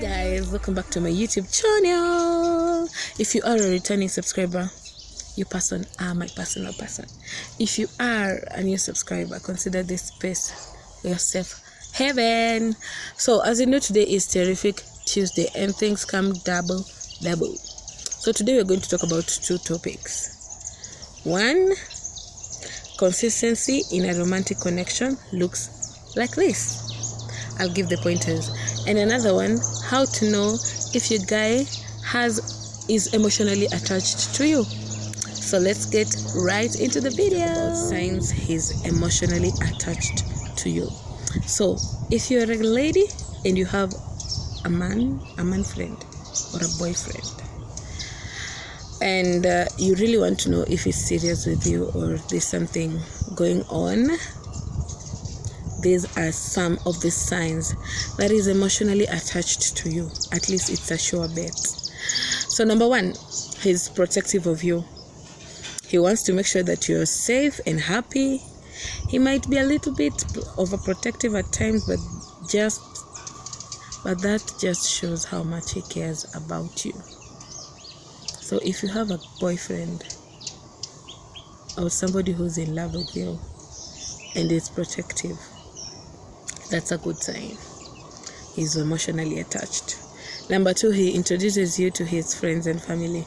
guys, welcome back to my YouTube channel. If you are a returning subscriber, you person are my personal person. If you are a new subscriber, consider this space your safe heaven. So as you know, today is Terrific Tuesday and things come double. So today we're going to talk about two topics. One, consistency in a romantic connection looks like this. I'll give the pointers. And another one, how to know if your guy is emotionally attached to you. So let's get right into the video. Signs he's emotionally attached to you. So if you're a lady and you have a man friend or a boyfriend, and you really want to know if he's serious with you or there's something going on, these are some of the signs that is emotionally attached to you. At least it's a sure bet. So number one, he's protective of you. He wants to make sure that you're safe and happy. He might be a little bit overprotective at times, but that just shows how much he cares about you. So if you have a boyfriend or somebody who's in love with you and is protective, that's a good sign. He's emotionally attached. Number two, he introduces you to his friends and family.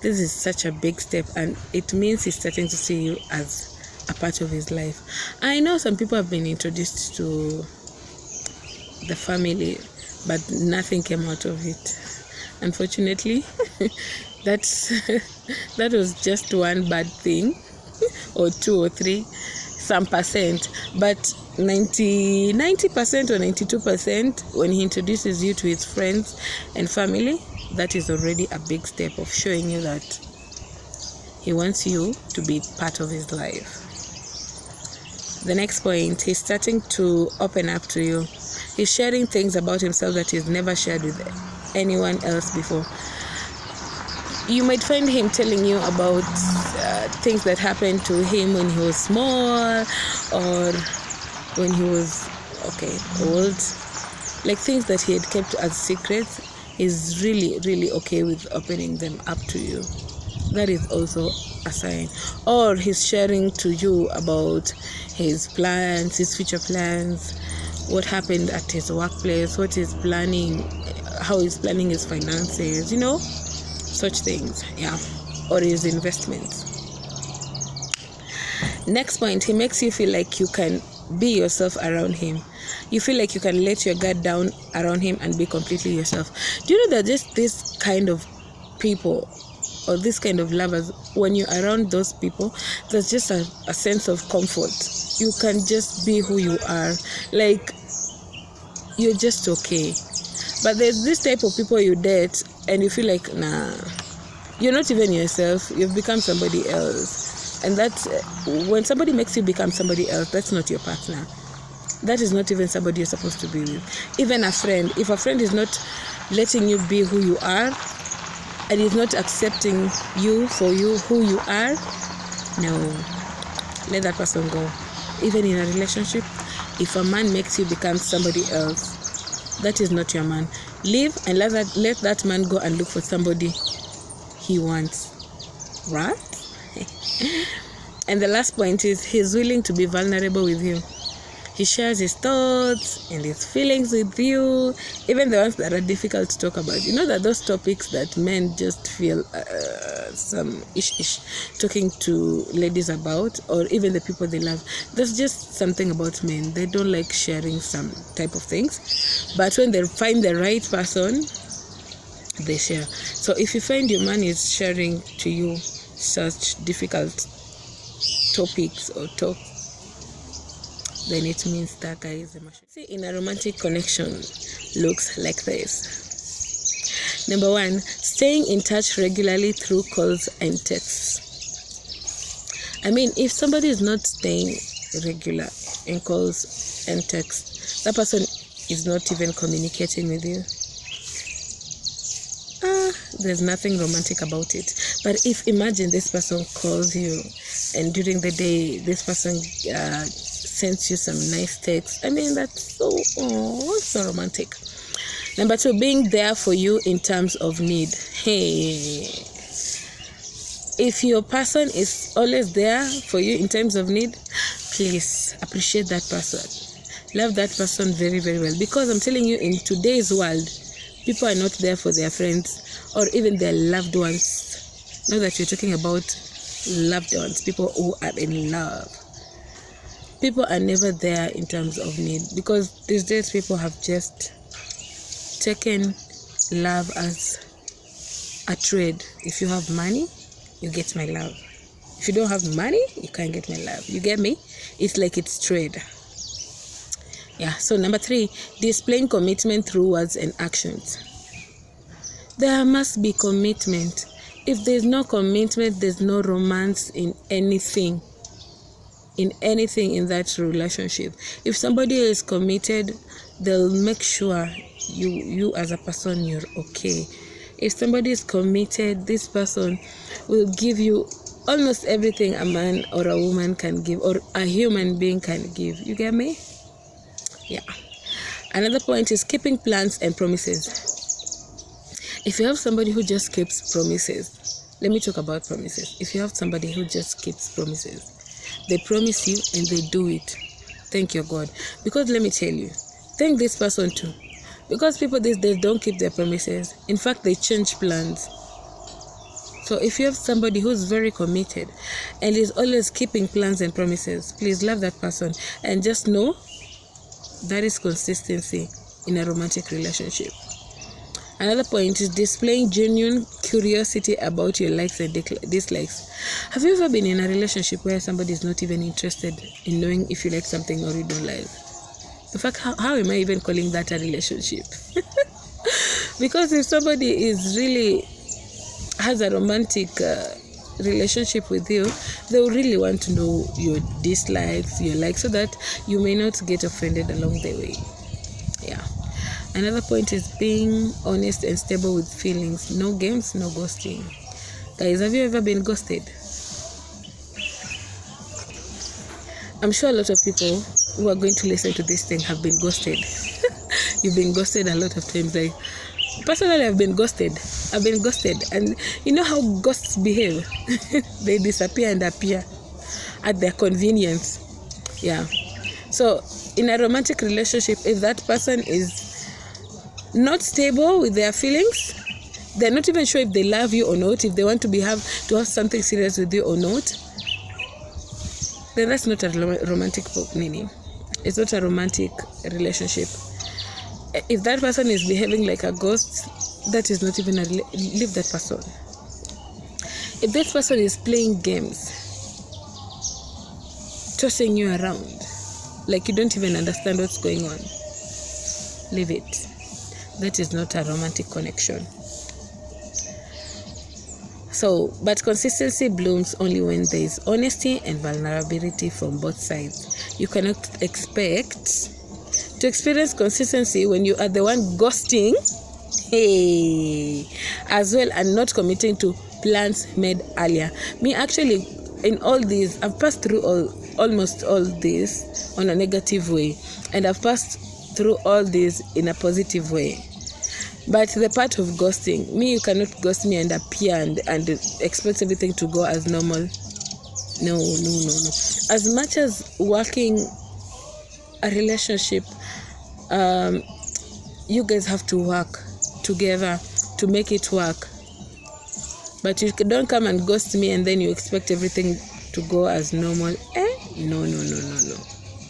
This is such a big step, and it means he's starting to see you as a part of his life. I know some people have been introduced to the family, but nothing came out of it. Unfortunately, that was just one bad thing, or 2 or 3, some percent, but 90% or 92% when he introduces you to his friends and family, that is already a big step of showing you that he wants you to be part of his life. The next point, he's starting to open up to you. He's sharing things about himself that he's never shared with anyone else before. You might find him telling you about things that happened to him when he was small or when he was old, like things that he had kept as secrets. He's really okay with opening them up to you. That is also a sign. Or he's sharing to you about his plans, his future plans, what happened at his workplace, what he's planning, how he's planning his finances, such things, or his investments. Next point, he makes you feel like you can be yourself around him. You feel like you can let your guard down around him and be completely yourself. Do you know that just this kind of people or this kind of lovers, when you're around those people, there's just a sense of comfort. You can just be who you are, like you're just okay. But there's this type of people you date and you feel like, nah, you're not even yourself, you've become somebody else. And that's when somebody makes you become somebody else, that's not your partner. That is not even somebody you're supposed to be with. Even a friend, if a friend is not letting you be who you are and is not accepting you for you, who you are, no, let that person go. Even in a relationship, if a man makes you become somebody else, that is not your man. Leave and let that man go and look for somebody he wants, right? And the last point is he's willing to be vulnerable with you. He shares his thoughts and his feelings with you, even the ones that are difficult to talk about. You know that those topics that men just feel some ish talking to ladies about, or even the people they love. There's just something about men. They don't like sharing some type of things. But when they find the right person, they share. So if you find your man is sharing to you such difficult topics or talk, then it means that guy is emotional. See, in a romantic connection looks like this. Number one, staying in touch regularly through calls and texts. I mean, if somebody is not staying regular in calls and texts, that person is not even communicating with you. There's nothing romantic about it. But if imagine this person calls you and during the day this person sends you some nice text, I mean, that's so romantic. Number 2, being there for you in terms of need. Hey, if your person is always there for you in terms of need, please appreciate that person. Love that person very, very well. Because I'm telling you, in today's world, people are not there for their friends or even their loved ones. Now that you're talking about loved ones, people who are in love. People are never there in terms of need, because these days people have just taken love as a trade. If you have money, you get my love. If you don't have money, you can't get my love. You get me? It's like it's trade. Yeah. So number 3, displaying commitment through words and actions. There must be commitment. If there's no commitment, there's no romance in anything. In that relationship. If somebody is committed, they'll make sure you as a person, you're okay. If somebody is committed, this person will give you almost everything a man or a woman can give, or a human being can give. You get me? Yeah. Another point is keeping plans and promises. If you have somebody who just keeps promises, let me talk about promises. If you have somebody who just keeps promises, they promise you and they do it, thank your God. Because let me tell you, thank this person too. Because people these days don't keep their promises. In fact, they change plans. So if you have somebody who's very committed and is always keeping plans and promises, please love that person and just know that is consistency in a romantic relationship. Another point is displaying genuine curiosity about your likes and dislikes. Have you ever been in a relationship where somebody is not even interested in knowing if you like something or you don't like? In fact, how am I even calling that a relationship? Because if somebody is really has a romantic relationship with you, they will really want to know your dislikes, your likes, so that you may not get offended along the way. Yeah. Another point is being honest and stable with feelings. No games, no ghosting. Guys, have you ever been ghosted? I'm sure a lot of people who are going to listen to this thing have been ghosted. You've been ghosted a lot of times. Like, personally, I've been ghosted. And you know how ghosts behave? They disappear and appear at their convenience. Yeah. So in a romantic relationship, if that person is not stable with their feelings, they're not even sure if they love you or not, if they want to have something serious with you or not, then that's not a romantic meaning. It's not a romantic relationship. If that person is behaving like a ghost, that is not even leave that person. If that person is playing games, tossing you around like you don't even understand what's going on, leave it. That is not a romantic connection. So, but consistency blooms only when there is honesty and vulnerability from both sides. You cannot expect to experience consistency when you are the one ghosting, as well, and not committing to plans made earlier. Me, actually, in all these, I've passed through almost all this on a negative way, and I've passed through all this in a positive way. But the part of ghosting, you cannot ghost me and appear and expect everything to go as normal. No. As much as working a relationship, you guys have to work together to make it work. But you don't come and ghost me and then you expect everything to go as normal.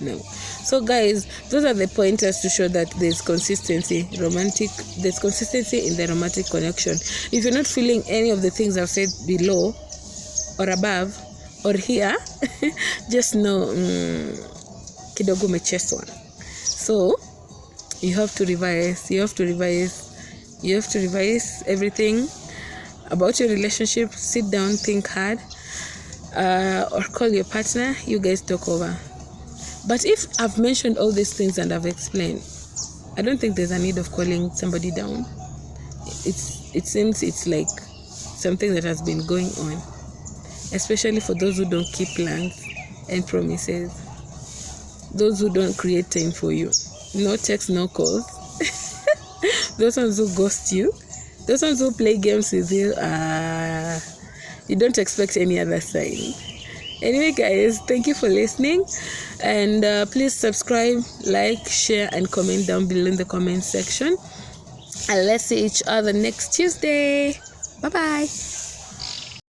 No. So guys, those are the pointers to show that there's consistency in the romantic connection. If you're not feeling any of the things I've said below or above or here, just know kidogo umecheswa. So you have to revise everything about your relationship. Sit down, think hard, or call your partner. You guys talk over. But if I've mentioned all these things and I've explained, I don't think there's a need of calling somebody down. It seems it's like something that has been going on, especially for those who don't keep plans and promises, those who don't create time for you. No texts, no calls. those ones who ghost you, those ones who play games with you, you don't expect any other sign. Anyway, guys, thank you for listening, and please subscribe, like, share, and comment down below in the comment section. And let's see each other next Tuesday. Bye bye.